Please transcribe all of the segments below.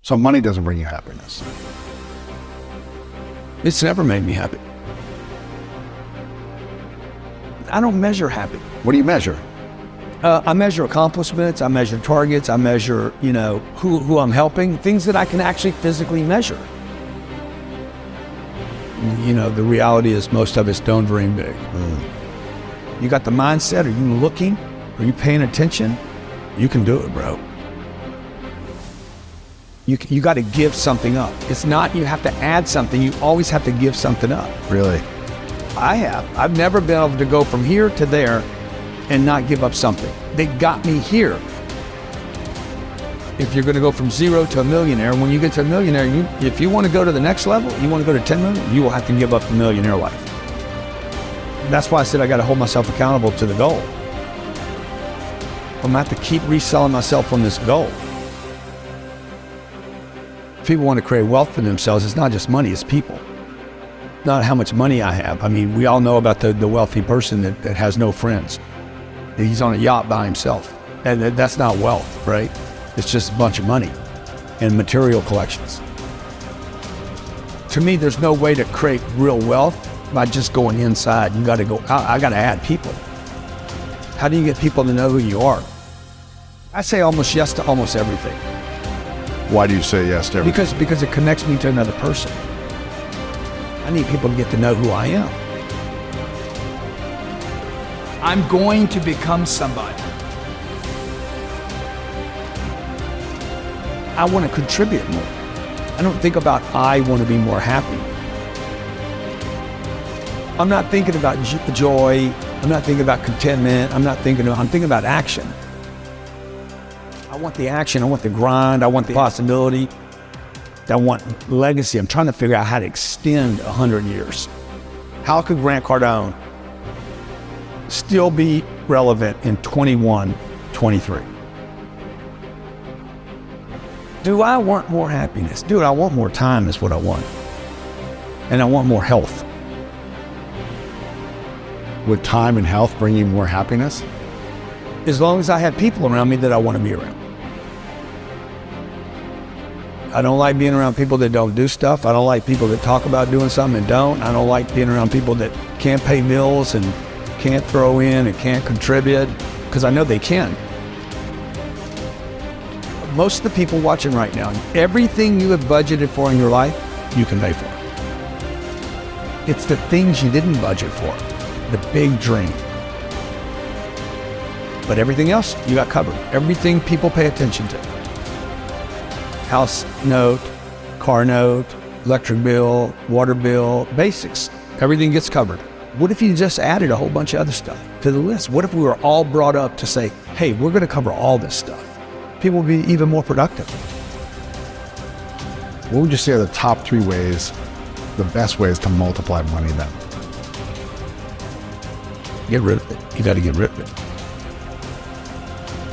So money doesn't bring you happiness. It's never made me happy. I don't measure happy. What do you measure? I measure accomplishments, I measure targets, I measure, who I'm helping, things that I can actually physically measure. The reality is most of us don't dream big. You got the mindset, are you looking? Are you paying attention? You can do it, bro. You got to give something up. It's not you have to add something, you always have to give something up. Really? I've never been able to go from here to there and not give up something. They got me here. If you're going to go from zero to a millionaire, when you get to a millionaire, if you want to go to the next level, you want to go to 10 million, you will have to give up the millionaire life. That's why I said I got to hold myself accountable to the goal. I'm going to have to keep reselling myself on this goal. People want to create wealth for themselves. It's not just money, it's people. Not how much money I have. I mean, we all know about the wealthy person that has no friends. He's on a yacht by himself. And that's not wealth, right? It's just a bunch of money and material collections. To me, there's no way to create real wealth by just going inside. You got to go, I got to add people. How do you get people to know who you are? I say almost yes to almost everything. Why do you say yes to everything? Because it connects me to another person. I need people to get to know who I am. I'm going to become somebody. I want to contribute more. I don't think about I want to be more happy. I'm not thinking about joy. I'm not thinking about contentment. I'm thinking about action. I want the action. I want the grind. I want the possibility. I want legacy. I'm trying to figure out how to extend 100 years. How could Grant Cardone still be relevant in 21, 23? Do I want more happiness? Dude, I want more time is what I want. And I want more health. Would time and health bring you more happiness? As long as I have people around me that I want to be around. I don't like being around people that don't do stuff. I don't like people that talk about doing something and don't. I don't like being around people that can't pay bills and can't throw in and can't contribute, because I know they can. Most of the people watching right now, everything you have budgeted for in your life, you can pay for. It's the things you didn't budget for, the big dream. But everything else, you got covered. Everything people pay attention to. House note, car note, electric bill, water bill, basics. Everything gets covered. What if you just added a whole bunch of other stuff to the list? What if we were all brought up to say, hey, we're going to cover all this stuff? People would be even more productive. What would you say are the top 3 ways, the best ways to multiply money then? Get rid of it. You got to get rid of it.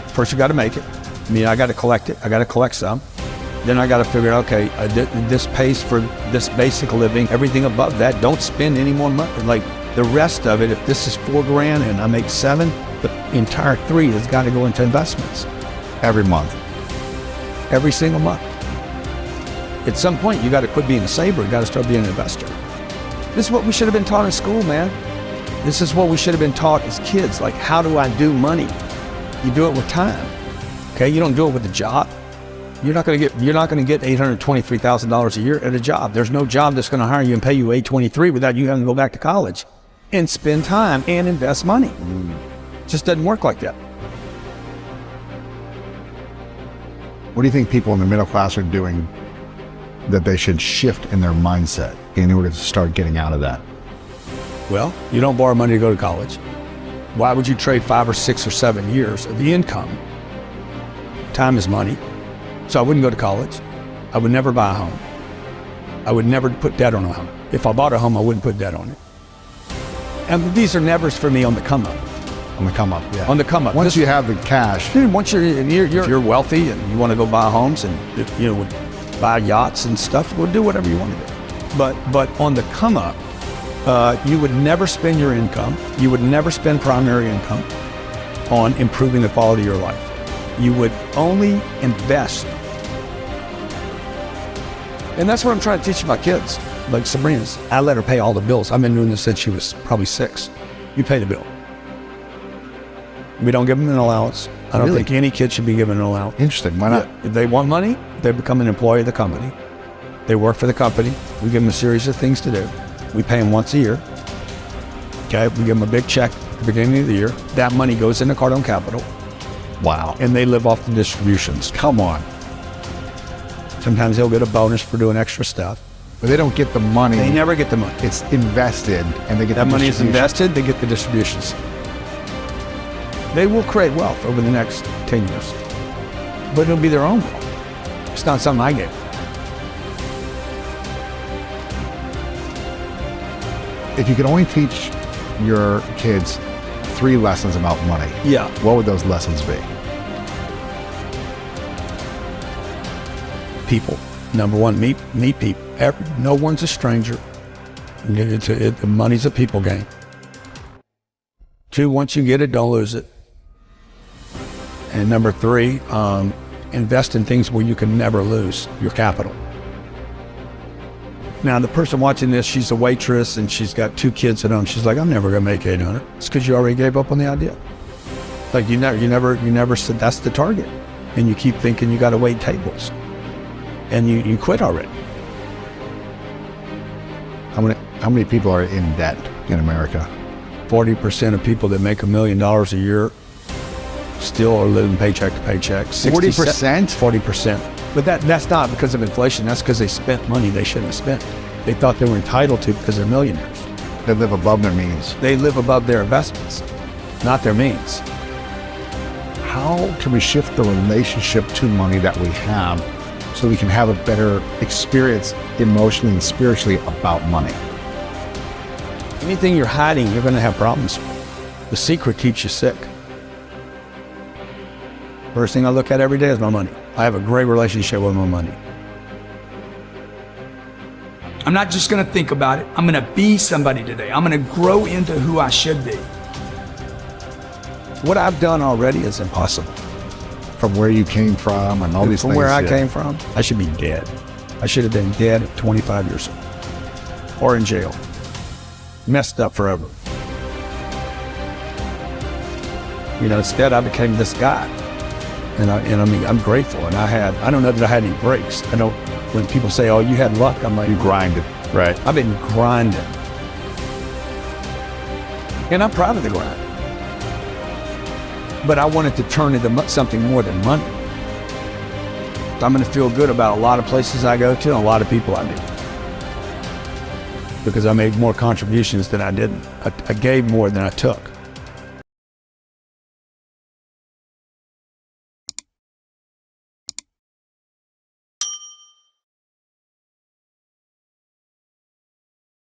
First, you got to make it. I got to collect it. I got to collect some. Then I got to figure out, okay, this pays for this basic living. Everything above that, don't spend any more money. Like the rest of it, if this is $4,000 and I make 7, the entire 3 has got to go into investments. Every month? Every single month. At some point, you got to quit being a saver. You got to start being an investor. This is what we should have been taught in school, man. This is what we should have been taught as kids. Like, how do I do money? You do it with time. Okay, you don't do it with a job. You're not going to get $823,000 a year at a job. There's no job that's going to hire you and pay you $823 without you having to go back to college and spend time and invest money. It just doesn't work like that. What do you think people in the middle class are doing that they should shift in their mindset in order to start getting out of that? Well, you don't borrow money to go to college. Why would you trade 5 or 6 or 7 years of the income? Time is money. So I wouldn't go to college. I would never buy a home. I would never put debt on a home. If I bought a home, I wouldn't put debt on it. And these are nevers for me on the come up. On the come up, yeah. On the come up. Once you have the cash. Dude, once you're wealthy and you want to go buy homes and buy yachts and stuff, well, do whatever you want to do. But on the come up, you would never spend your income. You would never spend primary income on improving the quality of your life. You would only invest And that's what I'm trying to teach my kids. Like Sabrina's, I let her pay all the bills. I've been doing this since she was probably 6. You pay the bill. We don't give them an allowance. I don't think any kid should be given an allowance. Interesting. Why not? If they want money, they become an employee of the company. They work for the company. We give them a series of things to do. We pay them once a year. Okay, we give them a big check at the beginning of the year. That money goes into Cardone Capital. Wow. And they live off the distributions. Come on. Sometimes they'll get a bonus for doing extra stuff. But they don't get the money. They never get the money. It's invested, and they get That the money is distribution. invested, they get the distributions. They will create wealth over the next 10 years. But it'll be their own wealth. It's not something I gave them. If you could only teach your kids 3 lessons about money, Yeah. what would those lessons be? People. Number one, meet people. No one's a stranger. Money's a people game. 2, once you get it, don't lose it. And number 3, invest in things where you can never lose your capital. Now, the person watching this, she's a waitress and she's got 2 kids at home. She's like, I'm never gonna make 800. It's because you already gave up on the idea. Like you never said that's the target, and you keep thinking you got to wait tables, and you quit already. How many people are in debt in America? 40% of people that make $1 million a year still are living paycheck to paycheck. 40%? 40%. But that's not because of inflation. That's because they spent money they shouldn't have spent. They thought they were entitled to because they're millionaires. They live above their means. They live above their investments, not their means. How can we shift the relationship to money that we have so we can have a better experience emotionally and spiritually about money? Anything you're hiding, you're going to have problems with. The secret keeps you sick. First thing I look at every day is my money. I have a great relationship with my money. I'm not just gonna think about it. I'm gonna be somebody today. I'm gonna grow into who I should be. What I've done already is impossible. From where you came from and all these From things. where I yeah. came from, I should be dead. I should have been dead at 25 years old. Or in jail. Messed up forever. Instead I became this guy. And I mean, I'm grateful. And I don't know that I had any breaks. When people say, oh, you had luck, I'm like, You grinded, right? I've been grinding. And I'm proud of the grind. But I wanted to turn into something more than money. I'm going to feel good about a lot of places I go to and a lot of people I meet. Because I made more contributions than I didn't. I gave more than I took.